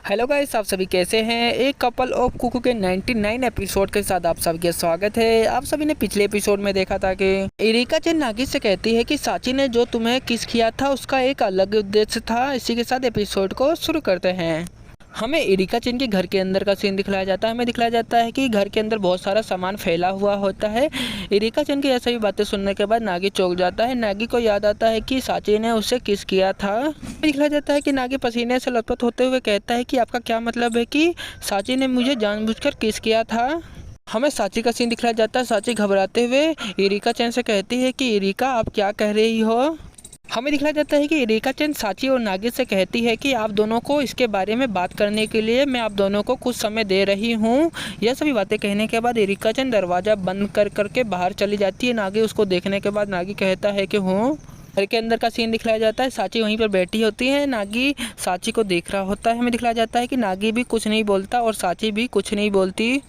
Hello guys, आप सभी कैसे हैं। एक कपल ऑफ कुकू के 99 एपिसोड के साथ आप सभी का स्वागत है। आप सभी ने पिछले एपिसोड में देखा था कि एरिका चेन नागी से कहती है कि साची ने जो तुम्हें किस किया था उसका एक अलग उद्देश्य था। इसी के साथ एपिसोड को शुरू करते हैं। हमें एरिका चेन के घर के अंदर का सीन दिखलाया जाता है। हमें दिखलाया जाता है कि घर के अंदर बहुत सारा सामान फैला हुआ होता है। एरिका चेन की ऐसी बातें सुनने के बाद नागी चौंक जाता है। नागी को याद आता है कि साची ने उसे किस किया था। दिखलाया जाता है कि नागी पसीने से लथपथ होते हुए कहता है कि आपका क्या मतलब है कि साची ने मुझे जानबूझकर किस किया था। हमें साची का सीन दिखलाया जाता है। साची घबराते हुए एरिका चेन से कहती है कि एरिका आप क्या कह रही हो। हमें दिखलाया जाता है कि एरिका चेन साची और नागी से कहती है कि आप दोनों को इसके बारे में बात करने के लिए मैं आप दोनों को कुछ समय दे रही हूँ। यह सभी बातें कहने के बाद एरिका चेन दरवाज़ा बंद कर करके बाहर चली जाती है। नागी उसको देखने के बाद नागी कहता है कि हूँ। घर के अंदर का सीन दिखलाया जाता है। साची वहीं पर बैठी होती है। नागी साची को देख रहा होता है। हमें दिखलाया जाता है कि नागी भी कुछ नहीं बोलता और साची भी कुछ नहीं बोलती।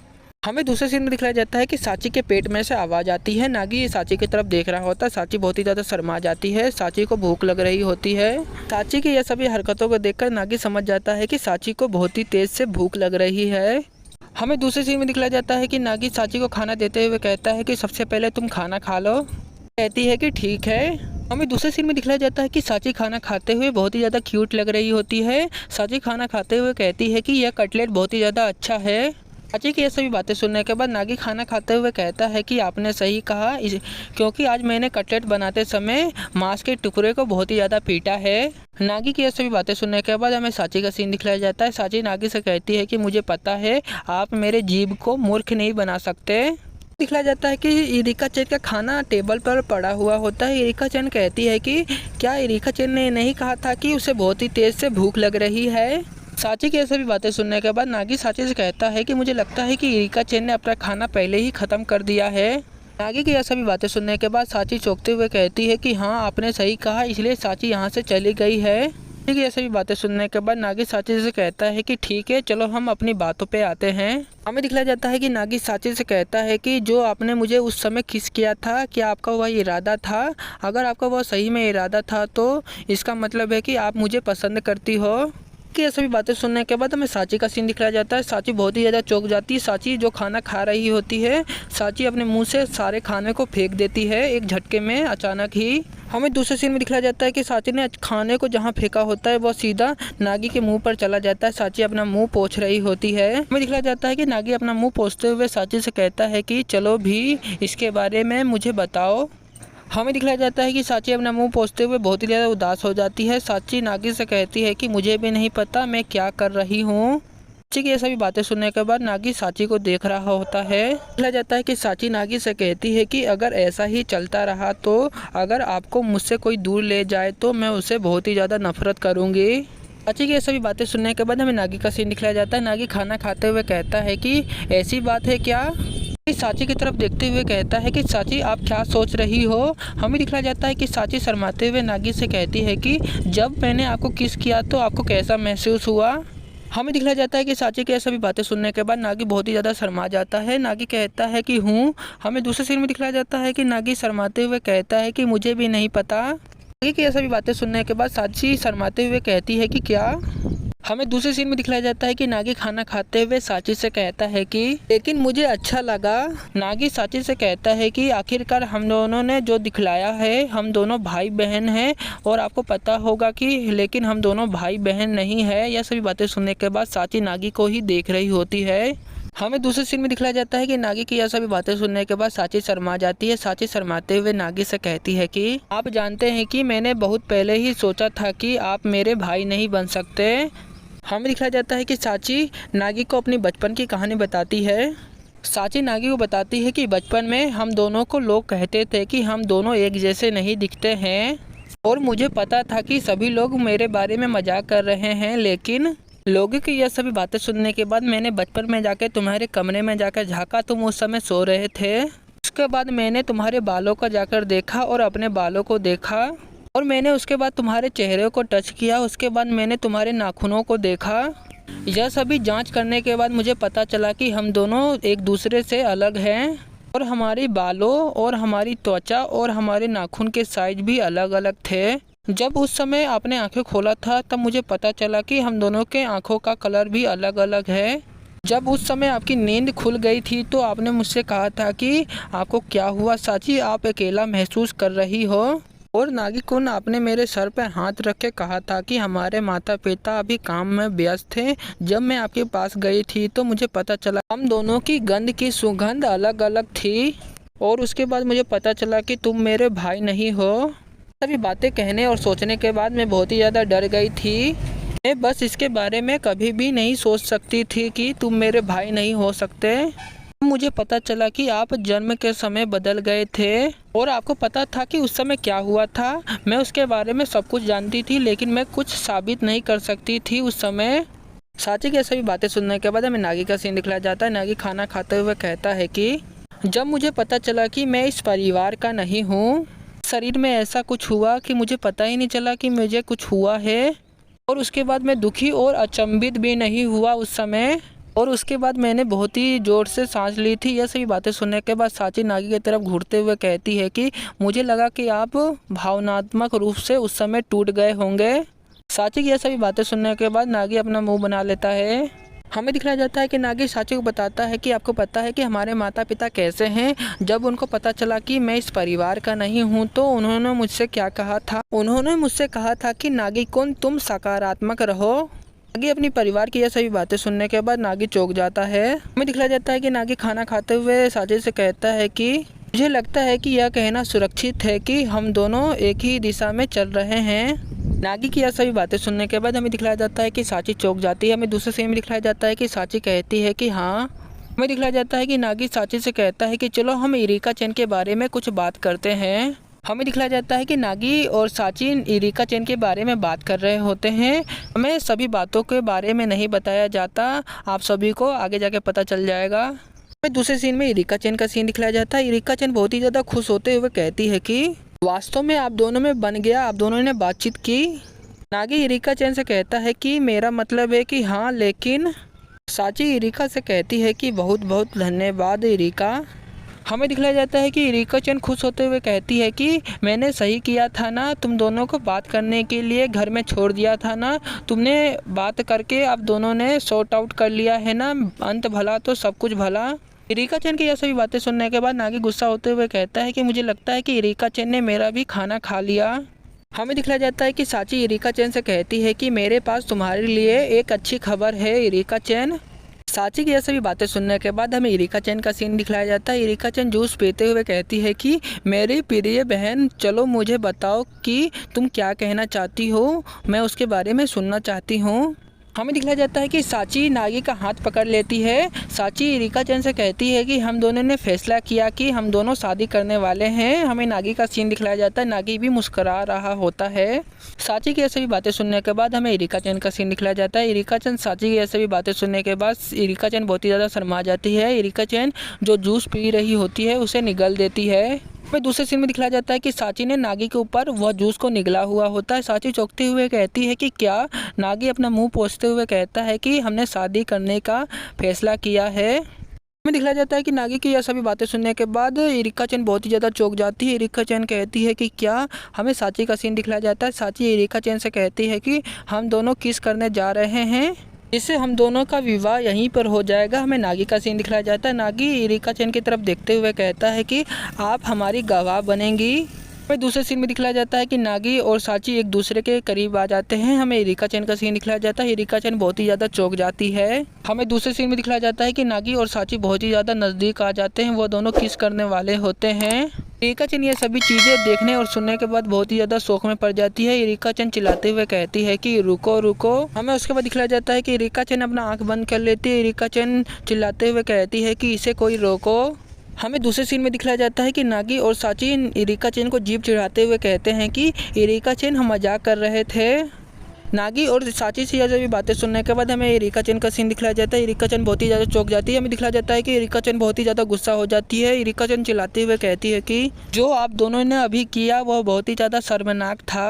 हमें दूसरे सीन में दिखलाया जाता है कि साची के पेट में से आवाज़ आती है। नागी साची की तरफ देख रहा होता है। साची बहुत ही ज़्यादा शर्मा जाती है। साची को भूख लग रही होती है। साची की यह सभी हरकतों को देखकर नागी समझ जाता है कि साची को बहुत ही तेज़ से भूख लग रही है। हमें दूसरे सीन में दिखलाया जाता है कि नागी साची को खाना देते हुए कहता है कि सबसे पहले तुम खाना खा लो। कहती है कि ठीक है। हमें दूसरे सीन में दिखलाया जाता है कि साची खाना खाते हुए बहुत ही ज़्यादा क्यूट लग रही होती है। साची खाना खाते हुए कहती है कि यह कटलेट बहुत ही ज़्यादा अच्छा है। साची की ये सभी बातें सुनने के बाद नागी खाना खाते हुए कहता है कि आपने सही कहा, क्योंकि आज मैंने कटलेट बनाते समय मांस के टुकड़े को बहुत ही ज़्यादा पीटा है। नागी की ये सभी बातें सुनने के बाद हमें साची का सीन दिखलाया जाता है। साची नागी से कहती है कि मुझे पता है आप मेरे जीभ को मूर्ख नहीं बना सकते। दिखलाया जाता है कि एरिका चेन का खाना टेबल पर पड़ा हुआ होता है। एरिका चेन कहती है कि क्या एरिका चेन ने नहीं कहा था कि उसे बहुत ही तेज़ से भूख लग रही है। साची की सभी बातें सुनने के बाद नागी साची से कहता है कि मुझे लगता है कि एरिका चेन ने अपना खाना पहले ही ख़त्म कर दिया है। नागी की यह सभी बातें सुनने के बाद साची चौंकते हुए कहती है कि हाँ आपने सही कहा, इसलिए साची यहाँ से चली गई है। ठीक है, ये सभी बातें सुनने के बाद नागी साची से कहता है कि ठीक है, चलो हम अपनी बातों पे आते हैं। हमें दिखलाया जाता है कि नागी साची से कहता है कि जो आपने मुझे उस समय किस किया था, क्या आपका वह इरादा था? अगर आपका वह सही में इरादा था तो इसका मतलब है कि आप मुझे पसंद करती हो। कि ये सभी बातें सुनने के बाद हमें साची का सीन दिखलाया जाता है। साची बहुत ही ज़्यादा चौंक जाती है। साची जो खाना खा रही होती है, साची अपने मुंह से सारे खाने को फेंक देती है एक झटके में अचानक ही। हमें दूसरे सीन में दिखलाया जाता है कि साची ने खाने को जहाँ फेंका होता है वह सीधा नागी के मुंह पर चला जाता है। साची अपना मुंह पोंछ रही होती है। हमें दिखलाया जाता है कि नागी अपना मुंह पोंछते हुए साची से कहता है कि चलो भी इसके बारे में मुझे बताओ। हमें दिखलाया जाता है कि साची अपना मुंह पोंछते हुए बहुत ही ज़्यादा उदास हो जाती है। साची नागी से कहती है कि मुझे भी नहीं पता मैं क्या कर रही हूँ। साची की ये सभी बातें सुनने के बाद नागी साची को देख रहा होता है। दिखलाया जाता है कि साची नागी से कहती है कि अगर ऐसा ही चलता रहा तो अगर आपको मुझसे कोई दूर ले जाए तो मैं उसे बहुत ही ज़्यादा नफरत करूँगी। साची की ये सभी बातें सुनने के बाद हमें नागी का सीन दिखलाया जाता है। नागी खाना खाते हुए कहता है कि ऐसी बात है क्या। साची की तरफ देखते हुए कहता है कि साची आप क्या सोच रही हो। हमें दिखलाया जाता है कि साची शर्माते हुए नागी से कहती है कि जब मैंने आपको किस किया तो आपको कैसा महसूस हुआ। हमें दिखलाया जाता है कि साची की सभी बातें सुनने के बाद नागी बहुत ही ज़्यादा शर्मा जाता है। नागी कहता है कि हूँ। हमें दूसरे सीन में दिखलाया जाता है कि नागी शर्माते हुए कहता है कि मुझे भी नहीं पता। नागी की सभी बातें सुनने के बाद साची शर्माते हुए कहती है कि क्या। हमें दूसरे सीन में दिखलाया जाता है कि नागी खाना खाते हुए साची से कहता है कि लेकिन मुझे अच्छा लगा। नागी साची से कहता है कि आखिरकार हम दोनों ने जो दिखलाया है, हम दोनों भाई बहन हैं और आपको पता होगा कि लेकिन हम दोनों भाई बहन नहीं है। यह सभी बातें सुनने के बाद साची नागी को ही देख रही होती है। हमें दूसरे सीन में दिखलाया जाता है कि नागी की यह सभी बातें सुनने के बाद साची शर्मा जाती है। साची शर्माते हुए नागी से कहती है कि आप जानते हैं कि मैंने बहुत पहले ही सोचा था कि आप मेरे भाई नहीं बन सकते। हमें दिखाया जाता है कि साची नागी को अपनी बचपन की कहानी बताती है। साची नागी को बताती है कि बचपन में हम दोनों को लोग कहते थे कि हम दोनों एक जैसे नहीं दिखते हैं और मुझे पता था कि सभी लोग मेरे बारे में मजाक कर रहे हैं, लेकिन लोगों की यह सभी बातें सुनने के बाद मैंने बचपन में जाकर तुम्हारे कमरे में जाकर झाँका, तुम उस समय सो रहे थे। उसके बाद मैंने तुम्हारे बालों का जाकर देखा और अपने बालों को देखा और मैंने उसके बाद तुम्हारे चेहरे को टच किया। उसके बाद मैंने तुम्हारे नाखूनों को देखा। यह सभी जांच करने के बाद मुझे पता चला कि हम दोनों एक दूसरे से अलग हैं और हमारी बालों और हमारी त्वचा और हमारे नाखून के साइज भी अलग अलग थे। जब उस समय आपने आंखें खोला था तब मुझे पता चला कि हम दोनों के आंखों का कलर भी अलग अलग है। जब उस समय आपकी नींद खुल गई थी तो आपने मुझसे कहा था कि आपको क्या हुआ साची, आप अकेला महसूस कर रही हो। और नागी-कुन, आपने मेरे सर पर हाथ रख के कहा था कि हमारे माता पिता अभी काम में व्यस्त थे। जब मैं आपके पास गई थी तो मुझे पता चला हम दोनों की गंध की सुगंध अलग अलग थी। और उसके बाद मुझे पता चला कि तुम मेरे भाई नहीं हो। सभी बातें कहने और सोचने के बाद मैं बहुत ही ज़्यादा डर गई थी। मैं बस इसके बारे में कभी भी नहीं सोच सकती थी कि तुम मेरे भाई नहीं हो सकते। मुझे पता चला कि आप जन्म के समय बदल गए थे और आपको पता था कि उस समय क्या हुआ था। मैं उसके बारे में सब कुछ जानती थी लेकिन मैं कुछ साबित नहीं कर सकती थी उस समय। साची की सभी बातें सुनने के बाद हमें नागी का सीन दिखलाया जाता है। नागी खाना खाते हुए कहता है कि जब मुझे पता चला कि मैं इस परिवार का नहीं हूँ, शरीर में ऐसा कुछ हुआ कि मुझे पता ही नहीं चला कि मुझे कुछ हुआ है। और उसके बाद मैं दुखी और अचंभित भी नहीं हुआ उस समय। और उसके बाद मैंने बहुत ही ज़ोर से सांस ली थी। यह सभी बातें सुनने के बाद साची नागी की तरफ घूरते हुए कहती है कि मुझे लगा कि आप भावनात्मक रूप से उस समय टूट गए होंगे। साची की यह सभी बातें सुनने के बाद नागी अपना मुंह बना लेता है। हमें दिखाया जाता है कि नागी साची को बताता है कि आपको पता है कि हमारे माता पिता कैसे हैं। जब उनको पता चला कि मैं इस परिवार का नहीं हूँ तो उन्होंने मुझसे क्या कहा था। उन्होंने मुझसे कहा था कि नागी-कुन, तुम सकारात्मक रहो। नागी अपनी परिवार की यह सभी बातें सुनने के बाद नागी चौंक जाता है। हमें दिखाया जाता है कि नागी खाना खाते हुए साची से कहता है कि मुझे लगता है कि यह कहना सुरक्षित है कि हम दोनों एक ही दिशा में चल रहे हैं। नागी की यह सभी बातें सुनने के बाद हमें दिखलाया जाता है कि साची चौंक जाती है। हमें दूसरे सीन में दिखलाया जाता है कि साची कहती है कि हाँ। हमें दिखलाया जाता है कि नागी साची से कहता है कि चलो हम इरिका चैन के बारे में कुछ बात करते हैं। हमें दिखलाया जाता है कि नागी और साची इरिका चैन के बारे में बात कर रहे होते हैं। हमें सभी बातों के बारे में नहीं बताया जाता, आप सभी को आगे जाके पता चल जाएगा। हमें दूसरे सीन में इरिका चैन का सीन दिखलाया जाता है। इरिका चैन बहुत ही ज़्यादा खुश होते हुए कहती है कि वास्तव में आप दोनों में बन गया, आप दोनों ने बातचीत की। नागी इरिका चैन से कहता है कि मेरा मतलब है कि हाँ, लेकिन साची इरिका से कहती है कि बहुत बहुत धन्यवाद इरिका। हमें दिखलाया जाता है कि इरिका चैन खुश होते हुए कहती है कि मैंने सही किया था ना, तुम दोनों को बात करने के लिए घर में छोड़ दिया था ना, तुमने बात करके आप दोनों ने सॉर्ट आउट कर लिया है ना, अंत भला तो सब कुछ भला। इरिका चैन की यह सभी बातें सुनने के बाद नागी गुस्सा होते हुए कहता है कि मुझे लगता है कि इरिका चैन ने मेरा भी खाना खा लिया। हमें दिखलाया जाता है कि साची इरिका चैन से कहती है कि मेरे पास तुम्हारे लिए एक अच्छी खबर है इरिका चैन। साची की यह सभी बातें सुनने के बाद हमें इरिका चैन का सीन दिखलाया जाता है। इरिका चैन जूस पीते हुए कहती है कि मेरी प्रिय बहन, चलो मुझे बताओ कि तुम क्या कहना चाहती हो, मैं उसके बारे में सुनना चाहती हूँ। हमें दिखलाया जाता है कि साची नागी का हाथ पकड़ लेती है। साची इरिका चैन से कहती है कि हम दोनों ने फैसला किया कि हम दोनों शादी करने वाले हैं। हमें नागी का सीन दिखलाया जाता है। नागी भी मुस्कुरा रहा होता है। साची की ऐसी भी बातें सुनने के बाद हमें इरिका चैन का सीन दिखलाया जाता है। इरिका चैन साची की ऐसी भी बातें सुनने के बाद इरिका चैन बहुत ही ज़्यादा शर्मा जाती है। इरिका चैन जो जूस पी रही होती है उसे निगल देती है। हमें दूसरे सीन में दिखलाया जाता है कि साची ने नागी के ऊपर वह जूस को निगला हुआ होता है। साची चौंकते हुए कहती है कि क्या। नागी अपना मुंह पोंछते हुए कहता है कि हमने शादी करने का फैसला किया है। हमें दिखलाया जाता है कि नागी की यह सभी बातें सुनने के बाद इरिका चैन बहुत ही ज़्यादा चौंक जाती है। इरिका चैन कहती है कि क्या। हमें साची का सीन दिखलाया जाता है। साची इरिका चैन से कहती है कि हम दोनों किस करने जा रहे हैं, इससे हम दोनों का विवाह यहीं पर हो जाएगा। हमें नागी का सीन दिखलाया जाता है। नागी इरिका चैन की तरफ देखते हुए कहता है कि आप हमारी गवाह बनेंगी। हमें दूसरे सीन में दिखलाया जाता है कि नागी और साची एक दूसरे के करीब आ जाते हैं। हमें इरिका चैन का सीन दिखलाया जाता है। इरिका चैन बहुत ही ज़्यादा चौंक जाती है। हमें दूसरे सीन में दिखलाया जाता है कि नागी और साची बहुत ही ज़्यादा नज़दीक आ जाते हैं। वो दोनों किस करने वाले होते हैं। इरिका चैन ये सभी चीज़ें देखने और सुनने के बाद बहुत ही ज़्यादा शौक में पड़ जाती है। इरिका चैन चिल्लाते हुए कहती है कि रुको रुको। हमें उसके बाद दिखलाया जाता है कि इरिका चैन अपना आँख बंद कर लेती है। इरिका चैन चिल्लाते हुए कहती है कि इसे कोई रोको। हमें दूसरे सीन में दिखलाया जाता है कि नागी और साची इरिका चैन को जीभ चिढ़ाते हुए कहते हैं कि इरिका चैन हम मजाक कर रहे थे। नागी और साची से यह सभी बातें सुनने के बाद हमें इरिका चैन का सीन दिखलाया जाता है। इरिका चैन बहुत ही ज़्यादा चौंक जाती है। हमें दिखलाया जाता है कि इरिका चैन बहुत ही ज़्यादा गुस्सा हो जाती है। इरिका चैन चिल्लाते हुए कहती है कि जो आप दोनों ने अभी किया वह बहुत ही ज़्यादा शर्मनाक था।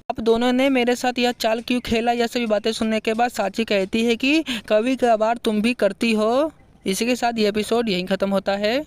आप दोनों ने मेरे साथ यह चाल क्यों खेला। यह सभी बातें सुनने के बाद साची कहती है कि कभी कभार तुम भी करती हो। इसी के साथ ये एपिसोड यहीं ख़त्म होता है।